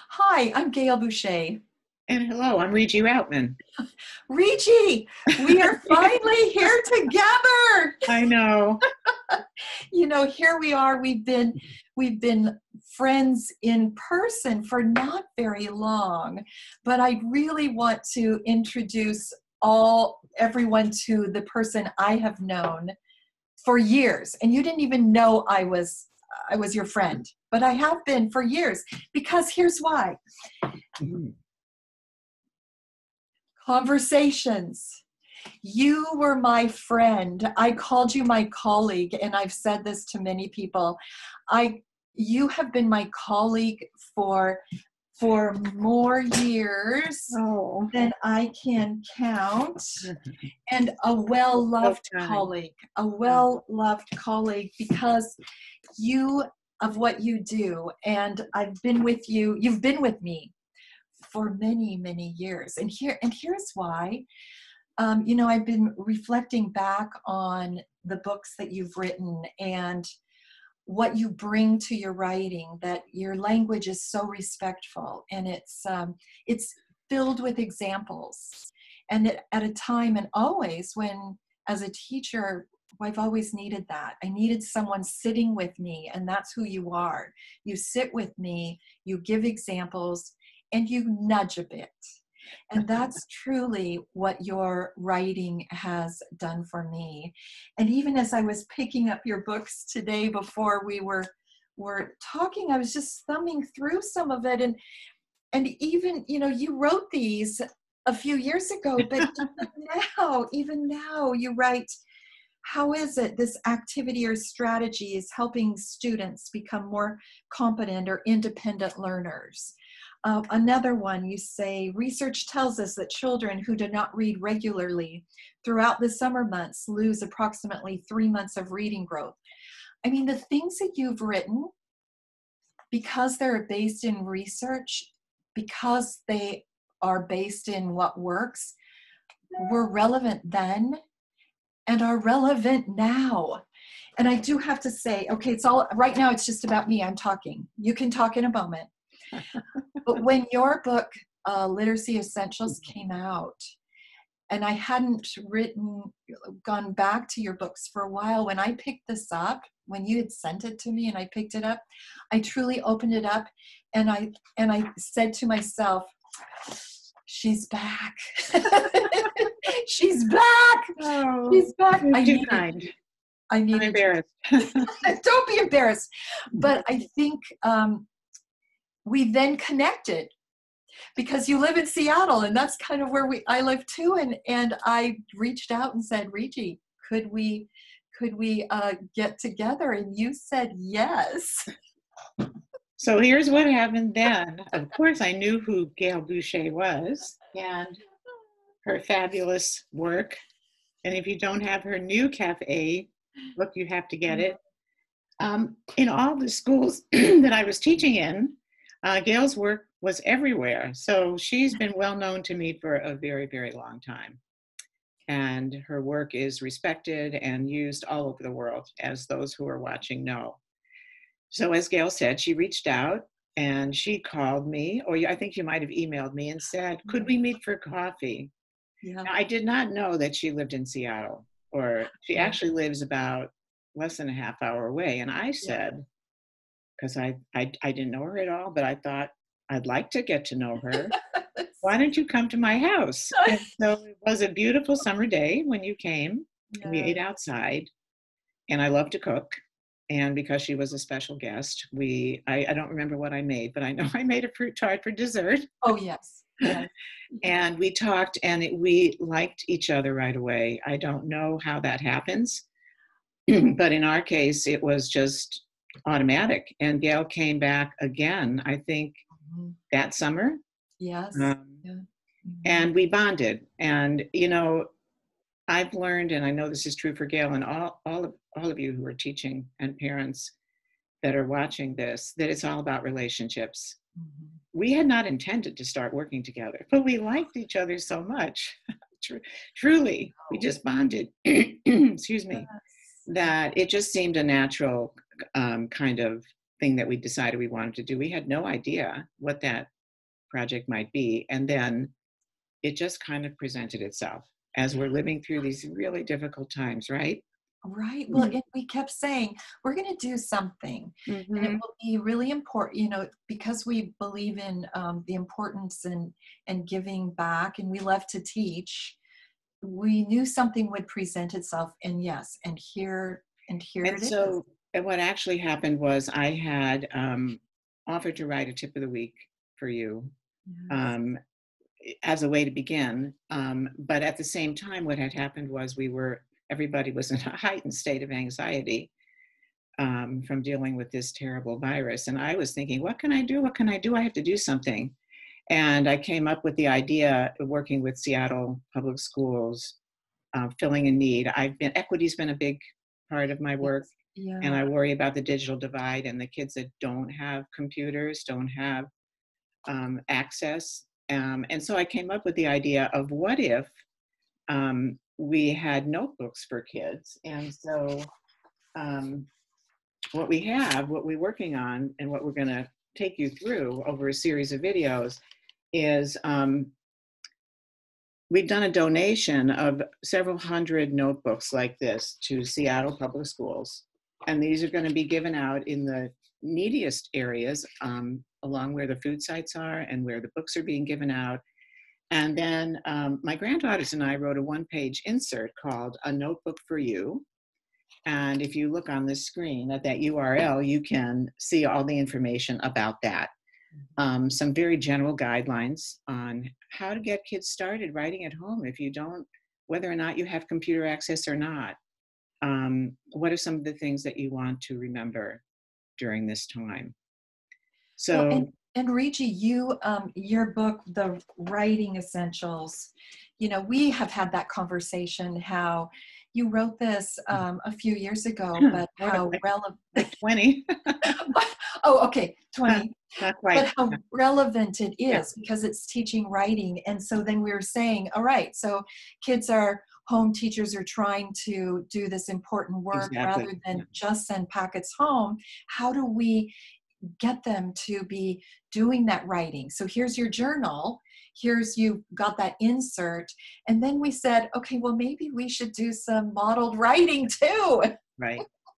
Hi, I'm Gail Boucher. And hello, I'm Regie Routman. Regie, we are finally here together. I know. Here we are. We've been friends in person for not very long, but I really want to introduce everyone to the person I have known for years. And you didn't even know I was your friend, but I have been for years, because here's why. Mhm. Conversations. You were my friend. I called you my colleague, and I've said this to many people. You have been my colleague for more years Oh, than I can count, and a so well-loved kind. colleague, because you of what you do, and I've been with you. You've been with me for many, many years, and here's why. I've been reflecting back on the books that you've written and what you bring to your writing, that your language is so respectful, and it's filled with examples. And at a time, and always, when, as a teacher, I've always needed that. I needed someone sitting with me, and that's who you are. You sit with me, you give examples, and you nudge a bit. And that's truly what your writing has done for me. And even as I was picking up your books today before we were talking, I was just thumbing through some of it. And even, you wrote these a few years ago, but even now you write, how is it this activity or strategy is helping students become more competent or independent learners? Another one, you say, research tells us that children who do not read regularly throughout the summer months lose approximately 3 months of reading growth. I mean, the things that you've written, because they're based in research, because they are based in what works, were relevant then and are relevant now. And I do have to say, okay, right now it's just about me. I'm talking. You can talk in a moment. But when your book, Literacy Essentials, came out, and I hadn't gone back to your books for a while, when I picked this up, when you had sent it to me and I picked it up, I truly opened it up, and I said to myself, she's back. She's back. Oh, She's back. you're I too needed kind. you. I I'm needed embarrassed. you. Don't be embarrassed. But I think we then connected, because you live in Seattle, and that's kind of where I live too. And I reached out and said, Regie, could we get together? And you said yes. So here's what happened then. Of course, I knew who Gail Boucher was and her fabulous work. And if you don't have her new cafe book, you have to get it. In all the schools that I was teaching in, Gail's work was everywhere. So she's been well known to me for a very, very long time. And her work is respected and used all over the world, as those who are watching know. So as Gail said, she reached out and she called me, or I think you might have emailed me and said, could we meet for coffee? Yeah. Now, I did not know that she lived in Seattle, or she Yeah. actually lives about less than a half hour away. And I said, because I didn't know her at all, but I thought, I'd like to get to know her. Why don't you come to my house? And so it was a beautiful summer day when you came. Yeah. We ate outside, and I love to cook. And because she was a special guest, I don't remember what I made, but I know I made a fruit tart for dessert. Oh, yes. Yes. And we talked, and we liked each other right away. I don't know how that happens, but in our case, it was just automatic. And Gail came back again, I think, that summer. Yes. Yeah. And we bonded. And, I've learned, and I know this is true for Gail and all of you who are teaching and parents that are watching this, that it's all about relationships. We had not intended to start working together, but we liked each other so much. Truly, we just bonded, excuse me, that it just seemed a natural kind of thing that we decided we wanted to do. We had no idea what that project might be. And then it just kind of presented itself as we're living through these really difficult times, right? Right. Well, we kept saying, we're going to do something, and it Mm-hmm. will be really important, because we believe in the importance and giving back, and we love to teach. We knew something would present itself, and yes, and here And it is. so, and what actually happened was I had offered to write a tip of the week for you, Yes. um, as a way to begin. But at the same time, what had happened was everybody was in a heightened state of anxiety from dealing with this terrible virus. And I was thinking, what can I do? What can I do? I have to do something. And I came up with the idea of working with Seattle Public Schools, filling a need. Equity's been a big part of my work. Yes. And Yeah. I worry about the digital divide and the kids that don't have computers, don't have access. And so I came up with the idea of what if we had notebooks for kids. And so what we're working on, and what we're going to take you through over a series of videos is we've done a donation of several hundred notebooks like this to Seattle Public Schools. And these are going to be given out in the neediest areas, along where the food sites are and where the books are being given out. And then my granddaughters and I wrote a one-page insert called A Notebook for You. And if you look on the screen at that URL, you can see all the information about that. Some very general guidelines on how to get kids started writing at home if you don't, whether or not you have computer access or not. What are some of the things that you want to remember during this time? Well, So, and Regie, your book, The Writing Essentials, we have had that conversation, how you wrote this a few years ago, but what, how relevant. like 20? Oh, okay, 20. Not quite. But how relevant it Yeah, is, because it's teaching writing. And so then we were saying, all right, so kids are home, teachers are trying to do this important work exactly. rather than Yeah. just send packets home. How do we get them to be doing that writing? So here's your journal, you've got that insert. And then we said, okay, well, maybe we should do some modeled writing too. Right.